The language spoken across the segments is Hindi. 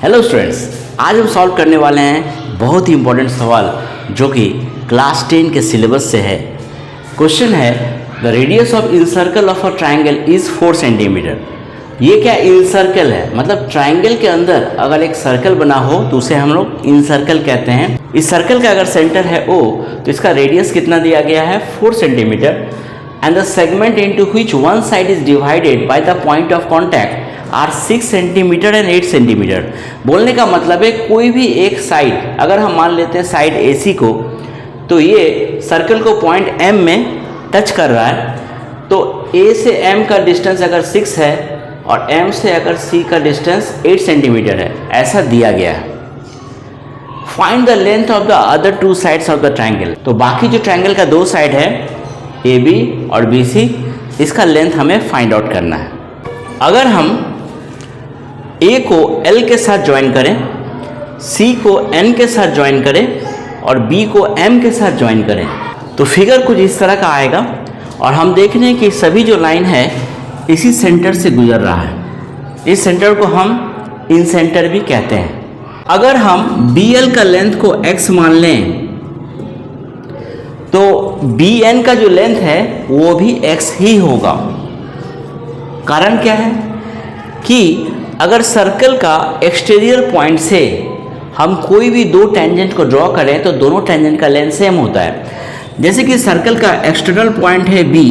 हेलो स्टूडेंट्स, आज हम सॉल्व करने वाले हैं बहुत ही इंपॉर्टेंट सवाल जो कि क्लास 10 के सिलेबस से है। क्वेश्चन है the radius of in circle of a triangle is 4 centimetre. ये क्या इन सर्कल है, मतलब ट्राइंगल के अंदर अगर एक सर्कल बना हो तो उसे हम लोग इन सर्कल कहते हैं। इस सर्कल का अगर सेंटर है O तो इसका रेडियस कितना दिया गया है 4 centimetre and the segment into which one side is divided by the point of contact are 6 centimetre and 8 centimetre. बोलने का मतलब है कोई भी एक साइड, अगर हम मान लेते हैं साइड AC को, तो ये सर्कल को पॉइंट M में टच कर रहा है, तो A से M का डिस्टेंस अगर 6 है और M से अगर C का डिस्टेंस 8 सेंटीमीटर है, ऐसा दिया गया है। Find the length of the other 2 sides of the triangle. तो बाकी जो ट्राइंगल का 2 साइड है AB और BC, इसका लेंथ हमें फाइंड आउट करना है। अगर हम A को L के साथ ज्वाइन करें, C को N के साथ ज्वाइन करें और B को M के साथ ज्वाइन करें तो फिगर कुछ इस तरह का आएगा। और हम देख रहे हैं कि सभी जो लाइन है इसी सेंटर से गुजर रहा है। इस सेंटर को हम इन सेंटर भी कहते हैं। अगर हम BL का लेंथ को X मान लें तो BN का जो लेंथ है वो भी X ही होगा। कारण क्या है कि अगर सर्कल का एक्सटीरियर पॉइंट से हम कोई भी 2 टेंजेंट को ड्रॉ करें तो दोनों टेंजेंट का लेंथ सेम होता है। जैसे कि सर्कल का एक्सटर्नल पॉइंट है B,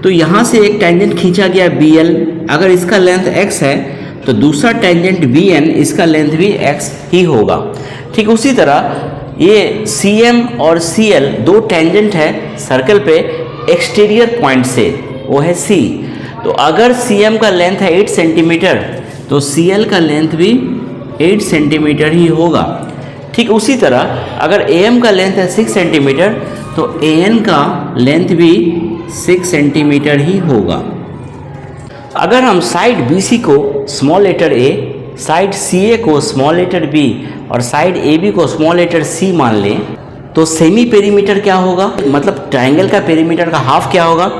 तो यहाँ से एक टेंजेंट खींचा गया BL, अगर इसका लेंथ X है तो दूसरा टेंजेंट BN, इसका लेंथ भी X ही होगा। ठीक उसी तरह ये CM और CL 2 टेंजेंट है सर्कल पे एक्सटीरियर पॉइंट से, वो है C। तो अगर CM का लेंथ है 8 सेंटीमीटर तो CL का लेंथ भी 8 सेंटीमीटर ही होगा। ठीक उसी तरह अगर AM का लेंथ है 6 सेंटीमीटर तो AN का लेंथ भी 6 सेंटीमीटर ही होगा। अगर हम साइड BC को small letter A, side CA को स्मॉल लेटर B और साइड AB को स्मॉल लेटर C मान लें तो सेमी पेरीमीटर क्या होगा, मतलब ट्राइंगल का पेरीमीटर का हाफ क्या होगा,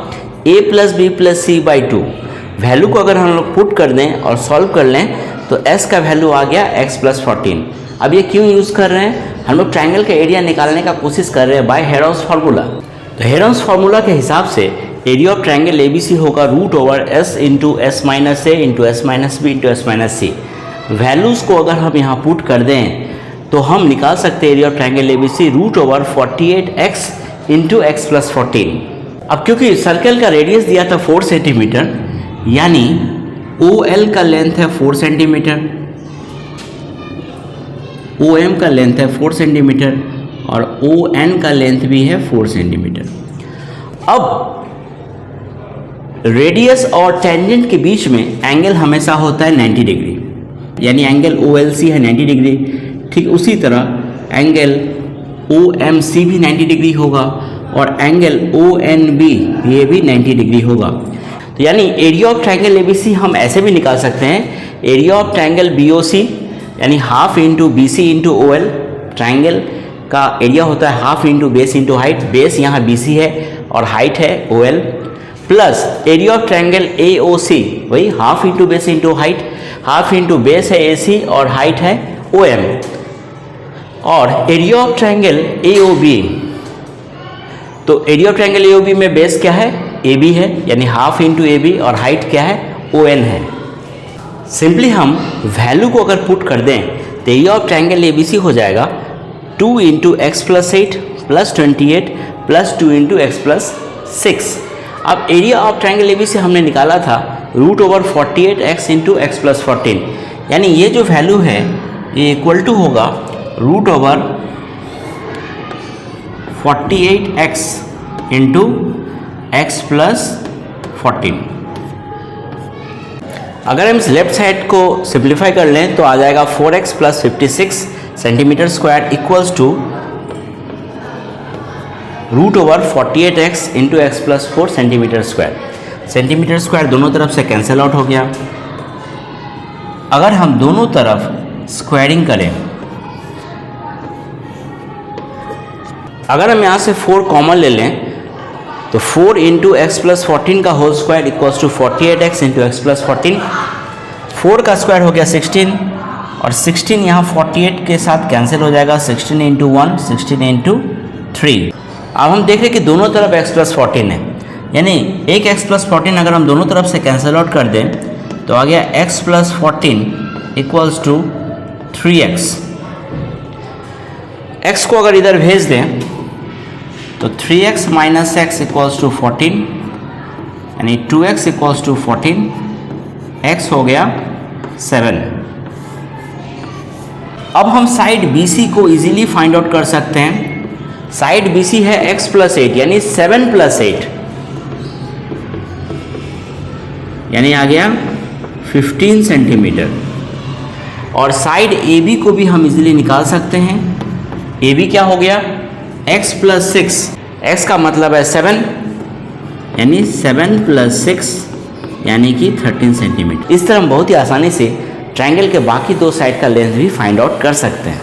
A plus B plus C by 2। Value को अगर हम लोग पुट कर दें और सॉल्व कर लें तो S का वैल्यू आ गया X प्लस 14। अब ये क्यों यूज़ कर रहे हैं, हम लोग ट्राइंगल का एरिया निकालने का कोशिश कर रहे हैं बाय हेरोन्स फार्मूला। तो हेरोन्स फार्मूला के हिसाब से एरिया ऑफ ट्राइंगल ABC होगा root over S into S minus A into S minus B into S minus C। Values को अगर हम यहाँ पुट कर दें तो हम निकाल सकते हैं area of triangle ABC root over 48X into X plus 14। अब क्योंकि सर्कल का रेडियस दिया था 4 सेंटीमीटर, यानी OL का लेंथ है 4 सेंटीमीटर, OM का लेंथ है 4 सेंटीमीटर और ON का लेंथ भी है 4 सेंटीमीटर। अब रेडियस और टेंजेंट के बीच में एंगल हमेशा होता है 90 डिग्री, यानी एंगल OLC है 90 डिग्री। ठीक उसी तरह एंगल OMC भी 90 डिग्री होगा और एंगल ONB ये भी 90 डिग्री होगा। तो यानी एरिया ऑफ ट्राइंगल ABC हम ऐसे भी निकाल सकते हैं, एरिया ऑफ ट्राइंगल BOC यानी half into BC into OL। Triangle का एरिया होता है half into base into height, base यहाँ BC है और हाइट है OL, plus area of triangle AOC वही half into base into height, half into base है AC और हाइट है OM। और एरिया ऑफ ट्राइंगल AOB, तो एरिया ऑफ ट्राइंगल AOB में बेस क्या है AB है, यानी हाफ इंटू AB और हाइट क्या है ON है। सिंपली हम वैल्यू को अगर पुट कर दें तो एरिया ऑफ ट्राइंगल ABC हो जाएगा 2 into x plus 8 plus 28 plus 2 into x plus 6। अब एरिया ऑफ ट्राइंगल ABC हमने निकाला था root over 48X into x plus 14, यानी ये जो वैल्यू है ये इक्वल टू होगा root over 48X into x plus 14। अगर हम इस लेफ्ट साइड को सिंप्लीफाई कर लें तो आ जाएगा 4x plus 56 centimetre square equals to root over 48x into x plus 4 centimetre square. Centimetre square दोनों तरफ से कैंसिल आउट हो गया। अगर हम दोनों तरफ स्क्वायरिंग करें, अगर हम यहाँ से 4 कॉमन ले लें तो 4 इंटू एक्स प्लस 14 का whole square equals to 48x into x plus 14। 4 का स्क्वायर हो गया 16 और 16 यहाँ 48 के साथ कैंसिल हो जाएगा, 16 इंटू 1, 16 इंटू 3। अब हम देख रहे हैं कि दोनों तरफ x प्लस 14 है, यानी एक x प्लस 14 अगर हम दोनों तरफ से कैंसिल आउट कर दें तो आ गया x plus 14 equals to 3x। x को अगर इधर भेज दें तो 3x minus x equals to 14, यानी 2x इक्वल्स टू 14, x हो गया 7। अब हम साइड BC को इजीली फाइंड आउट कर सकते हैं। साइड BC है x प्लस 8, यानी 7 प्लस 8, यानी आ गया 15 सेंटीमीटर। और साइड AB को भी हम इजीली निकाल सकते हैं। AB क्या हो गया, x प्लस 6, x का मतलब है 7, यानी 7 प्लस 6 यानी कि 13 सेंटीमीटर। इस तरह हम बहुत ही आसानी से ट्रायंगल के बाकी दो साइड का लेंथ भी फाइंड आउट कर सकते हैं।